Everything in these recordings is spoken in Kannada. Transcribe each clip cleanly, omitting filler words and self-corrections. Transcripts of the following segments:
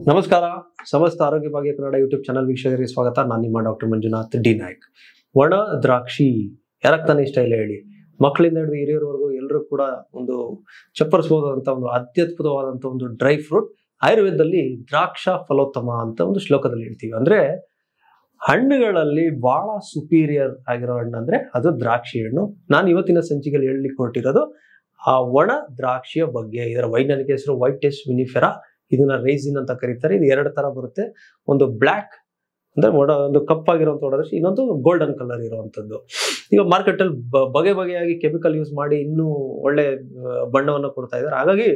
ನಮಸ್ಕಾರ. ಸಮಸ್ತ ಆರೋಗ್ಯ ಭಾಗ್ಯ ಕನ್ನಡ ಯೂಟ್ಯೂಬ್ ಚಾನಲ್ ವೀಕ್ಷಕರಿಗೆ ಸ್ವಾಗತ. ನಾನು ನಿಮ್ಮ ಡಾಕ್ಟರ್ ಮಂಜುನಾಥ್ ಡಿ ನಾಯ್ಕ್. ಒಣ ದ್ರಾಕ್ಷಿ ಯಾರಕ್ಕೆ ತಾನೇ ಇಷ್ಟ ಇಲ್ಲ ಹೇಳಿ? ಮಕ್ಕಳಿಂದ ಹಿಡಿದು ಹಿರಿಯರವರೆಗೂ ಎಲ್ಲರೂ ಕೂಡ ಒಂದು ಚಪ್ಪರಿಸಬಹುದಂತ ಒಂದು ಅತ್ಯದ್ಭುತವಾದಂಥ ಒಂದು ಡ್ರೈ ಫ್ರೂಟ್. ಆಯುರ್ವೇದದಲ್ಲಿ ದ್ರಾಕ್ಷ ಫಲೋತ್ತಮ ಅಂತ ಒಂದು ಶ್ಲೋಕದಲ್ಲಿ ಹೇಳ್ತೀವಿ. ಅಂದ್ರೆ ಹಣ್ಣುಗಳಲ್ಲಿ ಬಹಳ ಸುಪೀರಿಯರ್ ಆಗಿರೋ ಹಣ್ಣು ಅಂದ್ರೆ ಅದು ದ್ರಾಕ್ಷಿ ಹಣ್ಣು. ನಾನು ಇವತ್ತಿನ ಸಂಚಿಕೆಯಲ್ಲಿ ಹೇಳಲಿಕ್ಕೆ ಹೊರಟಿರೋದು ಆ ಒಣ ದ್ರಾಕ್ಷಿಯ ಬಗ್ಗೆ. ಇದರ ವೈಜ್ಞಾನಿಕ ಹೆಸರು ವೈಟೆಸ್ ವಿನಿಫೆರಾ. ಇದನ್ನ ರೈಸಿನ್ ಅಂತ ಕರೀತಾರೆ. ಇದು ಎರಡು ತರ ಬರುತ್ತೆ. ಒಂದು ಬ್ಲ್ಯಾಕ್ ಅಂದ್ರೆ ಒಂದು ಕಪ್ಪಾಗಿರುವಂತ ದ್ರಾಕ್ಷಿ, ಇನ್ನೊಂದು ಗೋಲ್ಡನ್ ಕಲರ್ ಇರುವಂತದ್ದು. ಈಗ ಮಾರ್ಕೆಟ್ ಅಲ್ಲಿ ಬಗೆ ಬಗೆಯಾಗಿ ಕೆಮಿಕಲ್ ಯೂಸ್ ಮಾಡಿ ಇನ್ನೂ ಒಳ್ಳೆ ಬಣ್ಣವನ್ನು ಕೊಡ್ತಾ ಇದ್ದಾರೆ. ಹಾಗಾಗಿ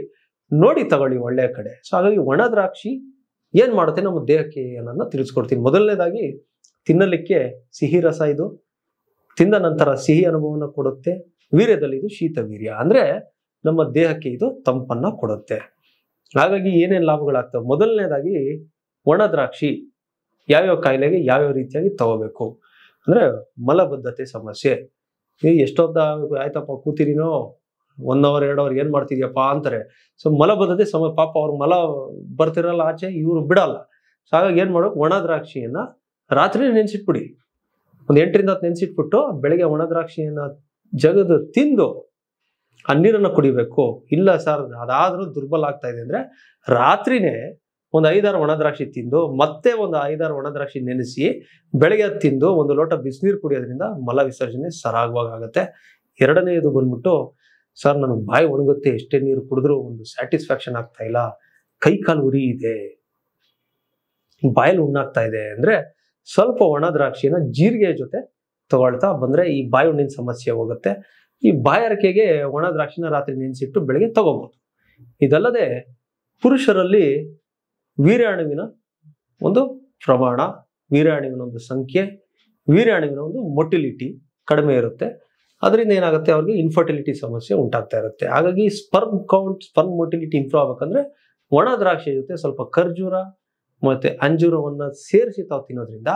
ನೋಡಿ ತಗೊಳ್ಳಿ ಒಳ್ಳೆಯ ಕಡೆ. ಸೊ ಹಾಗಾಗಿ ಒಣ ದ್ರಾಕ್ಷಿ ಏನ್ ಮಾಡುತ್ತೆ ನಮ್ಮ ದೇಹಕ್ಕೆ ಅನ್ನೋದನ್ನ ತಿಳಿಸ್ಕೊಡ್ತೀನಿ. ಮೊದಲನೇದಾಗಿ ತಿನ್ನಲಿಕ್ಕೆ ಸಿಹಿ ರಸ, ಇದು ತಿಂದ ನಂತರ ಸಿಹಿ ಅನುಭವನ ಕೊಡುತ್ತೆ. ವೀರ್ಯದಲ್ಲಿ ಇದು ಶೀತ ವೀರ್ಯ, ಅಂದ್ರೆ ನಮ್ಮ ದೇಹಕ್ಕೆ ಇದು ತಂಪನ್ನ ಕೊಡುತ್ತೆ. ಹಾಗಾಗಿ ಏನೇನು ಲಾಭಗಳಾಗ್ತವೆ? ಮೊದಲನೇದಾಗಿ ಒಣ ದ್ರಾಕ್ಷಿ ಯಾವ್ಯಾವ ಕಾಯಿಲೆಗೆ ಯಾವ್ಯಾವ ರೀತಿಯಾಗಿ ತಗೋಬೇಕು ಅಂದ್ರೆ ಮಲಬದ್ಧತೆ ಸಮಸ್ಯೆ. ಎಷ್ಟೊತ್ತ ಆಯ್ತಪ್ಪ ಕೂತಿರಿನೋ 1 hour 2 hour ಏನ್ ಮಾಡ್ತಿದ್ಯಪ್ಪ ಅಂತಾರೆ. ಸೊ ಮಲಬದ್ಧತೆ ಪಾಪ ಅವ್ರ ಮಲ ಬರ್ತಿರಲ್ಲ ಆಚೆ, ಇವ್ರು ಬಿಡಲ್ಲ. ಸೊ ಹಾಗಾಗಿ ಏನ್ ಮಾಡೋದು, ಒಣ ದ್ರಾಕ್ಷಿಯನ್ನ ರಾತ್ರಿ ನೆನ್ಸಿಟ್ಬಿಡಿ. ಒಂದು 8 ರಿಂದ 10 ನೆನ್ಸಿಟ್ಬಿಟ್ಟು ಬೆಳಿಗ್ಗೆ ಒಣ ದ್ರಾಕ್ಷಿಯನ್ನ ಜಗದು ತಿಂದು ಆ ನೀರನ್ನು ಕುಡಿಬೇಕು. ಇಲ್ಲ ಸರ್ ಅದಾದ್ರೂ ದುರ್ಬಲ ಆಗ್ತಾ ಇದೆ ಅಂದ್ರೆ ರಾತ್ರಿನೇ ಒಂದು 5-6 ಒಣ ದ್ರಾಕ್ಷಿ ತಿಂದು ಮತ್ತೆ ಒಂದು 5-6 ಒಣ ದ್ರಾಕ್ಷಿ ನೆನೆಸಿ ಬೆಳಗ್ಗೆ ತಿಂದು 1 ಲೋಟ ಬಿಸಿನೀರು ಕುಡಿಯೋದ್ರಿಂದ ಮಲ ವಿಸರ್ಜನೆ ಸರಾಗವಾಗುತ್ತೆ. ಎರಡನೇದು ಬಂದ್ಬಿಟ್ಟು, ಸರ್ ನನಗೆ ಬಾಯಿ ಒಣಗುತ್ತೆ, ಎಷ್ಟೇ ನೀರು ಕುಡಿದ್ರು ಒಂದು ಸ್ಯಾಟಿಸ್ಫ್ಯಾಕ್ಷನ್ ಆಗ್ತಾ ಇಲ್ಲ, ಕೈ ಕಾಲು ಉರಿ ಇದೆ, ಬಾಯಲ್ಲಿ ಹುಣ್ಣಾಗ್ತಾ ಇದೆ ಅಂದ್ರೆ ಸ್ವಲ್ಪ ಒಣ ದ್ರಾಕ್ಷಿನ ಜೀರಿಗೆ ಜೊತೆ ತಗೊಳ್ತಾ ಬಂದ್ರೆ ಈ ಬಾಯಿ ಹುಣ್ಣಿನ ಸಮಸ್ಯೆ ಹೋಗುತ್ತೆ. ಈ ಬಾಯಾರಿಕೆಗೆ ಒಣ ದ್ರಾಕ್ಷಿನ ರಾತ್ರಿ ನೆನೆಸಿಟ್ಟು ಬೆಳಗ್ಗೆ ತಗೋಬಹುದು. ಇದಲ್ಲದೆ ಪುರುಷರಲ್ಲಿ ವೀರ್ಯಾಣುವಿನ ಒಂದು ಪ್ರಮಾಣ, ವೀರ್ಯಾಣುವಿನ ಒಂದು ಸಂಖ್ಯೆ, ವೀರ್ಯಾಣುವಿನ ಒಂದು ಮೊಟಿಲಿಟಿ ಕಡಿಮೆ ಇರುತ್ತೆ. ಅದರಿಂದ ಏನಾಗುತ್ತೆ, ಅವ್ರಿಗೆ ಇನ್ಫರ್ಟಿಲಿಟಿ ಸಮಸ್ಯೆ ಉಂಟಾಗ್ತಾ ಇರುತ್ತೆ. ಹಾಗಾಗಿ sperm count, sperm motility improve ಆಗ್ಬೇಕಂದ್ರೆ ಒಣ ದ್ರಾಕ್ಷಿ ಜೊತೆ ಸ್ವಲ್ಪ ಖರ್ಜೂರ ಮತ್ತೆ ಅಂಜೂರವನ್ನ ಸೇರಿಸಿ ತಾವು ತಿನ್ನೋದ್ರಿಂದ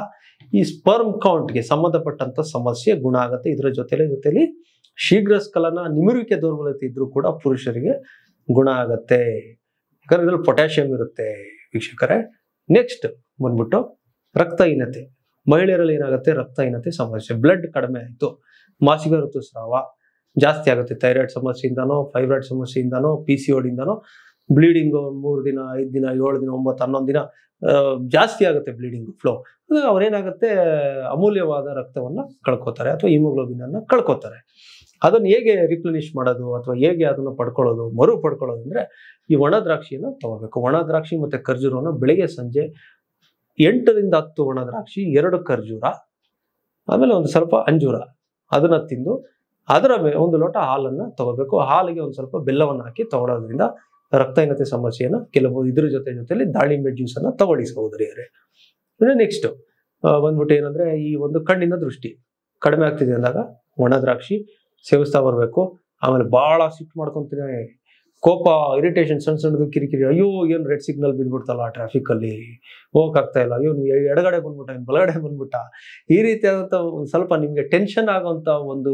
ಈ ಸ್ಪರ್ಮ್ ಕೌಂಟ್ಗೆ ಸಂಬಂಧಪಟ್ಟಂತ ಸಮಸ್ಯೆ ಗುಣ ಆಗುತ್ತೆ. ಇದರ ಜೊತೆಲಿ ಶೀಘ್ರ ಸ್ಖಲನ, ನಿಮಿರುವಿಕೆ ದೌರ್ಬಲ್ಯತೆ ಇದ್ರೂ ಕೂಡ ಪುರುಷರಿಗೆ ಗುಣ ಆಗತ್ತೆ. ಯಾಕಂದ್ರೆ ಇದ್ರಲ್ಲಿ ಪೊಟ್ಯಾಷಿಯಂ ಇರುತ್ತೆ ವೀಕ್ಷಕರೇ. ನೆಕ್ಸ್ಟ್ ಬಂದ್ಬಿಟ್ಟು ರಕ್ತಹೀನತೆ. ಮಹಿಳೆಯರಲ್ಲಿ ಏನಾಗುತ್ತೆ, ರಕ್ತಹೀನತೆ ಸಮಸ್ಯೆ, ಬ್ಲಡ್ ಕಡಿಮೆ ಆಯ್ತು, ಮಾಸಿಕ ಋತುಸ್ರಾವ ಜಾಸ್ತಿ ಆಗುತ್ತೆ, ಥೈರಾಯ್ಡ್ ಸಮಸ್ಯೆಯಿಂದನೋ, ಫೈಬ್ರಾಯ್ಡ್ ಸಮಸ್ಯೆಯಿಂದನೋ, PCOD ಇಂದನೋ ಬ್ಲೀಡಿಂಗ್ 3 ದಿನ 5 ದಿನ 7 ದಿನ 9 11 ದಿನ ಜಾಸ್ತಿ ಆಗುತ್ತೆ ಬ್ಲೀಡಿಂಗ್ ಫ್ಲೋ. ಅವ್ರೇನಾಗುತ್ತೆ, ಅಮೂಲ್ಯವಾದ ರಕ್ತವನ್ನ ಕಳ್ಕೊತಾರೆ ಅಥವಾ ಹಿಮೋಗ್ಲೋಬಿನ್ ಅನ್ನ ಕಳ್ಕೊತಾರೆ. ಅದನ್ನು ಹೇಗೆ ರಿಪ್ಲೆನಿಶ್ ಮಾಡೋದು ಅಥವಾ ಹೇಗೆ ಅದನ್ನು ಪಡ್ಕೊಳ್ಳೋದು, ಮರು ಪಡ್ಕೊಳ್ಳೋದು ಅಂದ್ರೆ ಈ ಒಣ ದ್ರಾಕ್ಷಿಯನ್ನು ತಗೋಬೇಕು. ಒಣ ದ್ರಾಕ್ಷಿ ಮತ್ತೆ ಖರ್ಜೂರವನ್ನು ಬೆಳಿಗ್ಗೆ ಸಂಜೆ 8 ರಿಂದ 10 ಒಣ ದ್ರಾಕ್ಷಿ, 2 ಖರ್ಜೂರ, ಆಮೇಲೆ ಒಂದು ಸ್ವಲ್ಪ ಅಂಜೂರ ಅದನ್ನ ತಿಂದು ಅದರ 1 ಲೋಟ ಹಾಲನ್ನ ತಗೋಬೇಕು. ಹಾಲಿಗೆ ಒಂದು ಸ್ವಲ್ಪ ಬೆಲ್ಲವನ್ನು ಹಾಕಿ ತಗೊಳ್ಳೋದ್ರಿಂದ ರಕ್ತಹೀನತೆ ಸಮಸ್ಯೆಯನ್ನು ಕೆಲಬಹುದು. ಇದ್ರ ಜೊತೆಲಿ ದಾಳಿಂಬೆ ಜ್ಯೂಸ್ ಅನ್ನ ತಗೊಳ್ಳಿ ಸಹೋದರಿಯರೇ. ನೆಕ್ಸ್ಟ್ ಬಂದ್ಬಿಟ್ಟು ಏನಂದ್ರೆ, ಈ ಒಂದು ಕಣ್ಣಿನ ದೃಷ್ಟಿ ಕಡಿಮೆ ಆಗ್ತಿದೆ ಅಂದಾಗ ಒಣ ದ್ರಾಕ್ಷಿ ಸೇವಿಸ್ತಾ ಬರ್ಬೇಕು. ಆಮೇಲೆ ಬಹಳ ಸಿಟ್ಟು ಮಾಡ್ಕೊಂತೀನಿ, ಕೋಪ, ಇರಿಟೇಷನ್, ಸಣ್ಣದು ಕಿರಿಕಿರಿ, ಅಯ್ಯೋ ಏನು ರೆಡ್ ಸಿಗ್ನಲ್ ಬಿದ್ಬಿಡ್ತಲ್ಲ ಟ್ರಾಫಿಕ್ ಅಲ್ಲಿ, ಹೋಗಕ್ಕಾಗ್ತಾ ಇಲ್ಲ, ಅಯ್ಯೋ ಎಡಗಡೆ ಬಂದ್ಬಿಟ್ಟ, ಬಲಗಡೆ ಬಂದ್ಬಿಟ್ಟ, ಈ ರೀತಿಯಾದಂಥ ಸ್ವಲ್ಪ ನಿಮ್ಗೆ ಟೆನ್ಷನ್ ಆಗುವಂತ ಒಂದು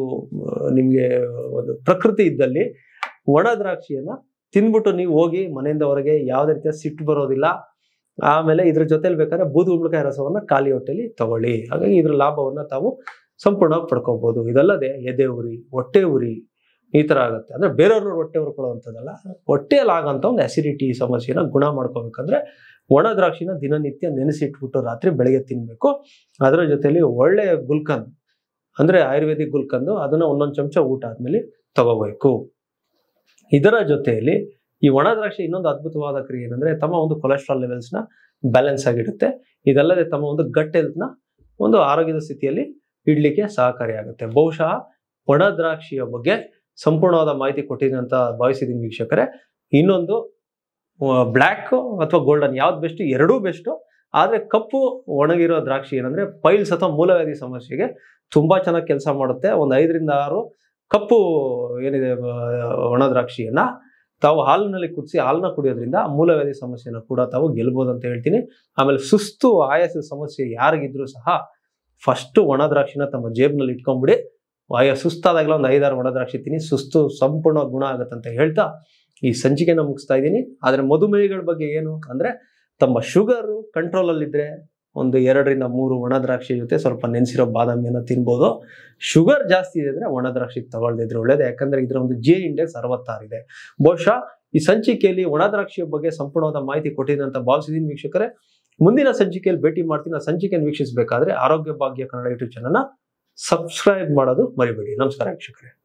ನಿಮ್ಗೆ ಒಂದು ಪ್ರಕೃತಿ ಇದ್ದಲ್ಲಿ ಒಣ ದ್ರಾಕ್ಷಿಯನ್ನ ತಿನ್ಬಿಟ್ಟು ನೀವು ಹೋಗಿ ಮನೆಯಿಂದ ಹೊರಗೆ ಯಾವುದೇ ರೀತಿಯ ಸಿಟ್ಟು ಬರೋದಿಲ್ಲ. ಆಮೇಲೆ ಇದ್ರ ಜೊತೆಲಿ ಬೇಕಾದ್ರೆ ಬೂದುಗುಂಬಳಕಾಯಿ ರಸವನ್ನ ಖಾಲಿ ಹೊಟ್ಟೆಲಿ ತಗೊಳ್ಳಿ. ಹಾಗಾಗಿ ಇದ್ರ ಲಾಭವನ್ನ ತಾವು ಸಂಪೂರ್ಣವಾಗಿ ಪಡ್ಕೋಬಹುದು. ಇದಲ್ಲದೆ ಎದೆ ಉರಿ, ಹೊಟ್ಟೆ ಉರಿ ಈ ತರ ಆಗುತ್ತೆ. ಅಂದ್ರೆ ಬೇರೆಯವ್ರ ಹೊಟ್ಟೆ ಉರ್ಕೊಳ್ಳುವಂಥದ್ದಲ್ಲ, ಹೊಟ್ಟೆಯಲ್ಲಿ ಆಗಂತ ಒಂದು ಅಸಿಡಿಟಿ ಸಮಸ್ಯೆನ ಗುಣ ಮಾಡ್ಕೋಬೇಕಂದ್ರೆ ಒಣ ದ್ರಾಕ್ಷಿನ ದಿನನಿತ್ಯ ನೆನೆಸಿಟ್ಬಿಟ್ಟು ರಾತ್ರಿ ಬೆಳಗ್ಗೆ ತಿನ್ಬೇಕು. ಅದರ ಜೊತೆಲಿ ಒಳ್ಳೆಯ ಗುಲ್ಕಂದ್ ಅಂದ್ರೆ ಆಯುರ್ವೇದಿಕ್ ಗುಲ್ಕಂದು, ಅದನ್ನ 1 ಚಮಚ ಊಟ ಆದ್ಮೇಲೆ ತಗೋಬೇಕು. ಇದರ ಜೊತೆಯಲ್ಲಿ ಈ ಒಣ ದ್ರಾಕ್ಷಿ ಇನ್ನೊಂದು ಅದ್ಭುತವಾದ ಕ್ರಿಯೆ ಏನಂದ್ರೆ ತಮ್ಮ ಒಂದು ಕೊಲೆಸ್ಟ್ರಾಲ್ ಲೆವೆಲ್ಸ್ ನ ಬ್ಯಾಲೆನ್ಸ್ ಆಗಿಡುತ್ತೆ. ಇದಲ್ಲದೆ ತಮ್ಮ ಒಂದು ಗಟ್ ಹೆಲ್ತ್ ನ ಒಂದು ಆರೋಗ್ಯದ ಸ್ಥಿತಿಯಲ್ಲಿ ಇಡ್ಲಿಕ್ಕೆ ಸಹಕಾರಿಯಾಗುತ್ತೆ. ಬಹುಶಃ ಒಣ ದ್ರಾಕ್ಷಿಯ ಬಗ್ಗೆ ಸಂಪೂರ್ಣವಾದ ಮಾಹಿತಿ ಕೊಟ್ಟಿದ್ದೀನಿ ಅಂತ ಭಾವಿಸಿದ್ದೀನಿ ವೀಕ್ಷಕರೇ. ಇನ್ನೊಂದು ಬ್ಲ್ಯಾಕ್ ಅಥವಾ ಗೋಲ್ಡನ್ ಯಾವ್ದು ಬೆಸ್ಟ್? ಎರಡೂ ಬೆಸ್ಟ್. ಆದ್ರೆ ಕಪ್ಪು ಒಣಗಿರೋ ದ್ರಾಕ್ಷಿ ಏನಂದ್ರೆ ಪೈಲ್ಸ್ ಅಥವಾ ಮೂಲವ್ಯಾಧಿ ಸಮಸ್ಯೆಗೆ ತುಂಬಾ ಚೆನ್ನಾಗಿ ಕೆಲಸ ಮಾಡುತ್ತೆ. ಒಂದು 5 ರಿಂದ 6 ಕಪ್ಪು ಏನಿದೆ ಒಣ ದ್ರಾಕ್ಷಿಯನ್ನ ತಾವು ಹಾಲಿನಲ್ಲಿ ಕುದಿಸಿ ಹಾಲನ್ನ ಕುಡಿಯೋದ್ರಿಂದ ಮೂಲವ್ಯಾಧಿ ಸಮಸ್ಯೆನ ಕೂಡ ತಾವು ಗೆಲ್ಬಹುದು ಅಂತ ಹೇಳ್ತೀನಿ. ಆಮೇಲೆ ಸುಸ್ತು ಆಯಾಸದ ಸಮಸ್ಯೆ ಯಾರಿಗಿದ್ರು ಸಹ ಫಸ್ಟ್ ಒಣ ದ್ರಾಕ್ಷಿನ ತಮ್ಮ ಜೇಬ್ನಲ್ಲಿ ಇಟ್ಕೊಂಡ್ಬಿಡಿ. ಸುಸ್ತಾದಾಗಲ ಒಂದು 5-6 ಒಣ ದ್ರಾಕ್ಷಿ ತಿನ್ನಿ, ಸುಸ್ತು ಸಂಪೂರ್ಣ ಗುಣ ಆಗುತ್ತಂತ ಹೇಳ್ತಾ ಈ ಸಂಚಿಕೆನ ಮುಗಿಸ್ತಾ ಇದ್ದೀನಿ. ಆದ್ರೆ ಮಧುಮೇಹಿಗಳ ಬಗ್ಗೆ ಏನು ಅಂದ್ರೆ, ತಮ್ಮ ಶುಗರ್ ಕಂಟ್ರೋಲ್ ಅಲ್ಲಿ ಇದ್ರೆ ಒಂದು 2-3 ಒಣ ದ್ರಾಕ್ಷಿ ಜೊತೆ ಸ್ವಲ್ಪ ನೆನೆಸಿರೋ ಬಾದಾಮಿಯನ್ನು ತಿನ್ಬೋದು. ಶುಗರ್ ಜಾಸ್ತಿ ಇದೆ ಅಂದ್ರೆ ಒಣ ದ್ರಾಕ್ಷಿ ತಗೊಳ್ದಿದ್ರೆ ಒಳ್ಳೇದು, ಯಾಕಂದ್ರೆ ಇದರ ಒಂದು ಜೆ ಇಂಡೆಕ್ಸ್ 66 ಇದೆ. ಬಹುಶಃ ಈ ಸಂಚಿಕೆಯಲ್ಲಿ ಒಣ ದ್ರಾಕ್ಷಿಯ ಬಗ್ಗೆ ಸಂಪೂರ್ಣವಾದ ಮಾಹಿತಿ ಕೊಟ್ಟಿದ್ದೀನಿ ಅಂತ ಭಾವಿಸಿದ್ದೀನಿ ವೀಕ್ಷಕರೇ. ಮುಂದಿನ ಸಂಚಿಕೆಯಲ್ಲಿ ಭೇಟಿ ಮಾಡ್ತೀನಿ. ಆ ಸಂಚಿಕೆಯನ್ನು ವೀಕ್ಷಿಸಬೇಕಾದ್ರೆ ಆರೋಗ್ಯ ಭಾಗ್ಯ ಕನ್ನಡ ಯೂಟ್ಯೂಬ್ ಚಾನಲ್ನ ಸಬ್ಸ್ಕ್ರೈಬ್ ಮಾಡೋದು ಮರಿಬೇಡಿ. ನಮಸ್ಕಾರ ವೀಕ್ಷಕರೇ.